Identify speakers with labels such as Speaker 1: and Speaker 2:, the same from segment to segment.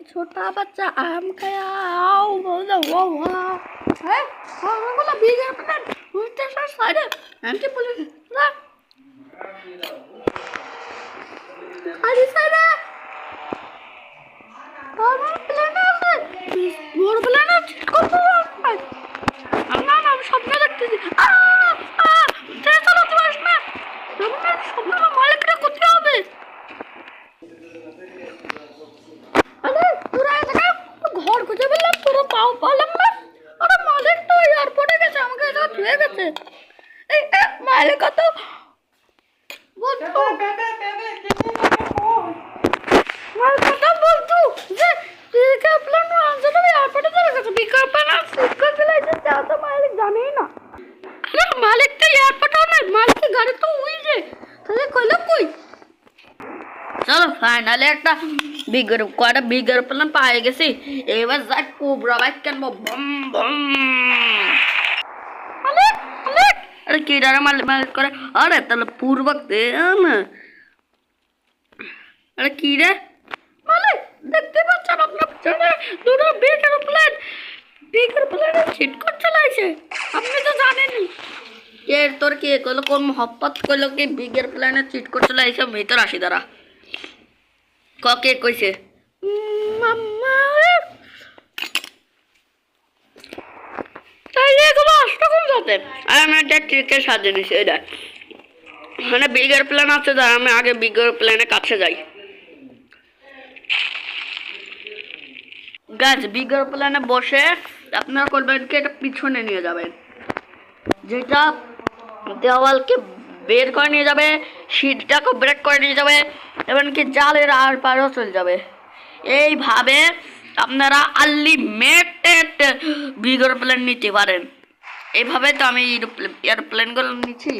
Speaker 1: छोटा बच्चा आम खाया आओ बोलो वो वाह है और बोला बिगर प्लान उल्टे सारे एंटी पुलिस ना अरे सारे और प्लान है मोर प्लान है कौन আমরা না স্বপ্ন দেখতেছি চলো তোমার না আমরা স্বপ্ন না মালিকরা কোথায় হবে আরে তোরা এটা ঘর খুঁজে পেলাম তোরা পাও পালাম না আরে মালিক তো এয়ারপোর্টে গেছে আমাকে এটা ধুয়ে গেছে এই মালিক তো বলতো মালিক তো বলতো যে বিকা প্ল্যান আনছে না এয়ারপোর্টে চলে গেছে বিকা প্ল্যান সিটকা চলাইছে তা তো মালিক জানেই না আরে মালিক তো এয়ারপোর্টে না মালিক গাড়ি তো উই যে তাহলে কইলো কই চলো ফাইনালি একটা বিগের প্ল্যান পাই গেছি এবার যাক কোবরা বাইক কিনবো বম বম মালিক মালিক আরে কি ডারে মালিক করে আরে তাহলে পূর্বক দে না আরে কি রে মালিক দেখতে পাচ্ছেন আপনার পিছনে দুটো বিগের প্ল্যান চিট করে চালাইছে আপনি তো জানেনই এর তোর কি কইলো কোন মোহাম্মত কইলো কি বিগের প্ল্যানে চিট করে চালাইছে ভিতর আসি দাঁড়া কে কইছে মাম্মা তাই এগুলো আসতে কোন যাতে আর আমি একটা ট্রিকের সাহায্য নিছি এটা মানে বিগের প্ল্যান আছে দাঁড়া আমি আগে বিগের প্ল্যানে কাছে যাই গাছ বিগের প্ল্যানে বসে আপনারা করবেন কি এটা পিছনে নিয়ে যাবেন যেটা দেওয়ালকে বের করে নিয়ে যাবে সিটটাকে ব্রেক করে নিয়ে যাবে এমনকি জালের আর পারও চলে যাবে এইভাবে আপনারা আনলিমিটেড বিগের প্ল্যান নিতে পারেন এইভাবে তো আমি এয়ারপ্লেনগুলো নিচ্ছি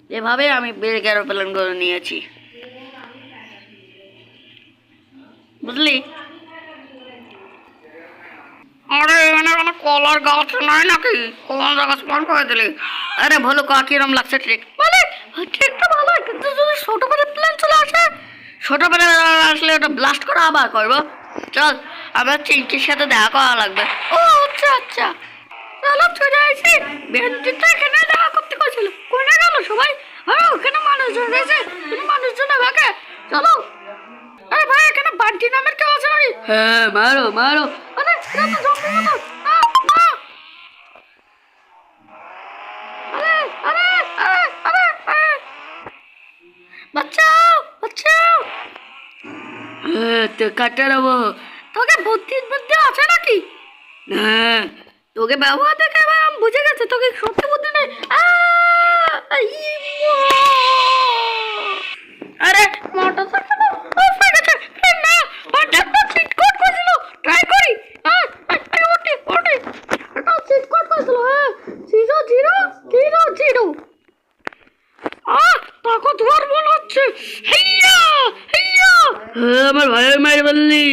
Speaker 1: এভাবে আমি বিগের প্ল্যানগুলো নিয়েছি বুঝলি আরে এখানে কোনো কলার গাছ নাই নাকি কলার গাছ পান করে দিলি আরে ভালো কিরম লাগছে ট্রিক মানে ট্রিকটা ভালো কিন্তু যদি ছোট করে প্ল্যান চলে আসে ছোট করে আসলে ওটা ব্লাস্ট করে আবার করবো চল আবার চিঙ্কির সাথে দেখা করা লাগবে ও আচ্ছা আচ্ছা চলো চলে আসি বেঞ্চিটা এখানে দেখা করতে গেছিল কোনে গেল সবাই আরে ওখানে মানুষজন রয়েছে মানুষজন ভাগে চলো আরে ভাই এখানে বান্টি নামের কেউ আছে নাকি হ্যাঁ মারো মারো আরে এটা তো জঙ্গল মতো আরে আরে আরে আরে বাঁচাও বাঁচাও তো কাটা দেবো তোকে বুদ্ধি আছে নাকি হ্যাঁ তোকে ব্যবহার দেখে এবার আমি বুঝে গেছে তোকে সত্যি বুদ্ধি নেই আরে মোটর সাইকেল আমার ভাইয়ের মায়ের বললি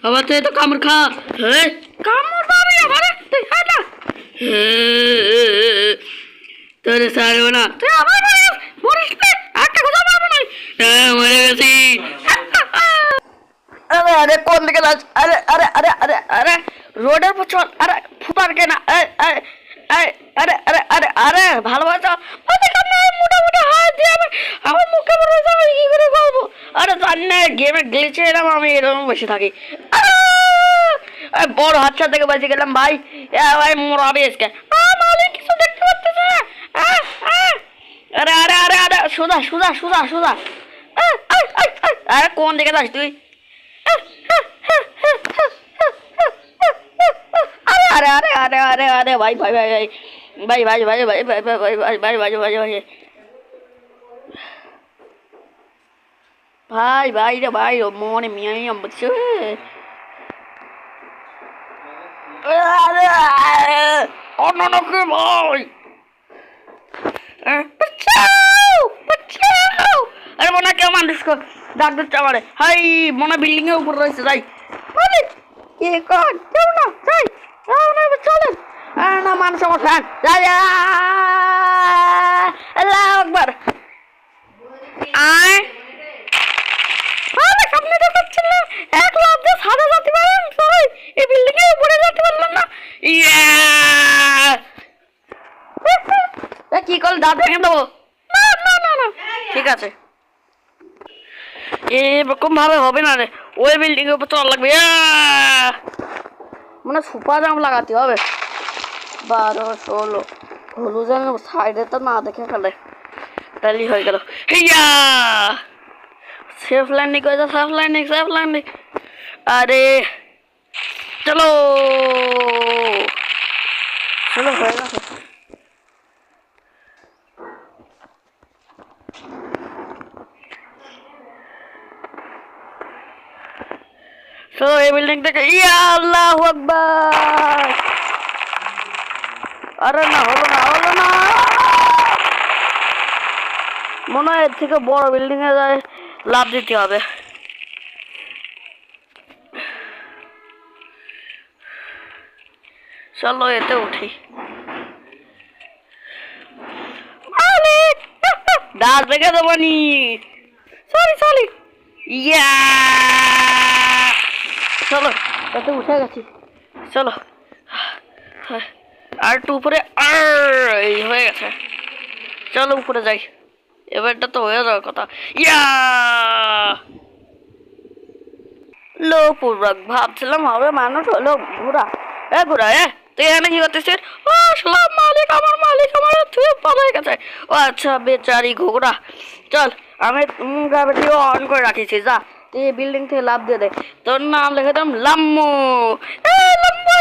Speaker 1: আমার তো এত কামড় খা কামড় পাবি আমার তোরে সারবো না তুই আমার মরিস না একটা কথা পারবো না মরে গেছি আরে আরে কোন দিকে যাস আরে আরে আরে আরে আরে রোডের পছন আরে ফুপার কেনা আরে আরে আরে আরে ভালোবাসা মোটামুটি হাত দিয়ে আমার মুখে বড় যাবে কি করে করবো আরে জানি না গেমে গ্লিচে এলাম আমি এরকম বসে থাকি বড় হাতটা থেকে বেঁচে গেলাম ভাই ভাই মরাবে আজকে মালিক কিছু দেখতে পাচ্ছেন আরে আরে আরে আরে সোজা সোজা সোজা সোজা আরে কোন দিকে যাস তুই আরে আরে আরে আরে আরে ভাই ভাই ভাই ভাই ভাই ভাই ভাই ভাই ভাই ভাই ভাই ভাই ভাই ভাই ভাই ভাই ভাই রে ভাই মনে মিয়াই বলছে অন্য নাকি ভাই আরে মনে কেউ মানুষ ডাক দিচ্ছে আমারে হাই মনে বিল্ডিং এর উপর রয়েছে যাই কি কর কেউ না যাই চলেন মানুষ আমার ফ্যান। আল্লাহু আকবার। আয় সামনে দেখাচ্ছিল এক লাখ দিয়ে সাদা যেতে পারেন সবাই, এই বিল্ডিং এর উপরে যেতে পারলেন না। কি করলে দাঁত ভেঙে দেবো? না ঠিক আছে, এরকম ভাবে হবে না রে, ওই বিল্ডিং এর উপর চল লাগবে। মানে সুপার জাম্প লাগাতে হবে। 12 16 হলু যেন সাইডে তো না দেখে ফেলে, তাহলেই হয়ে গেল। হিয়া সেফ ল্যান্ডিং করে যা, সেফ ল্যান্ডিং। আরে চলো হয়ে গেছে। তো এই বিল্ডিং থেকে ইয়া আল্লাহু আকবার। আরে না হলো না, মনে হয় এর থেকে বড় বিল্ডিং এ যায় লাভ দিতে হবে। চলো এতে উঠি। দাঁত ভেঙে দেবো নি। সরি ইয়া চলো এতে উঠে গেছি। চলো আর একটু উপরে, এই হয়ে গেছে। চলো উপরে যাই, এবারটা তো হয়ে যাওয়ার কথা। ইয়া লো পূর্বক ভাবছিলাম হবে, মানুষ হলো ঘোড়া। ঘোড়া তুই এখানে কি করতেছিস? মালিক আমার তুই পালাই গেছে। ও আচ্ছা বেচারি ঘোড়া। চল আমি গ্র্যাভিটিও অন করে রাখিছি, যা তুই বিল্ডিং থেকে লাভ দিয়ে দে। তোর নাম লিখে দিলাম লাম্মু। লাম্মু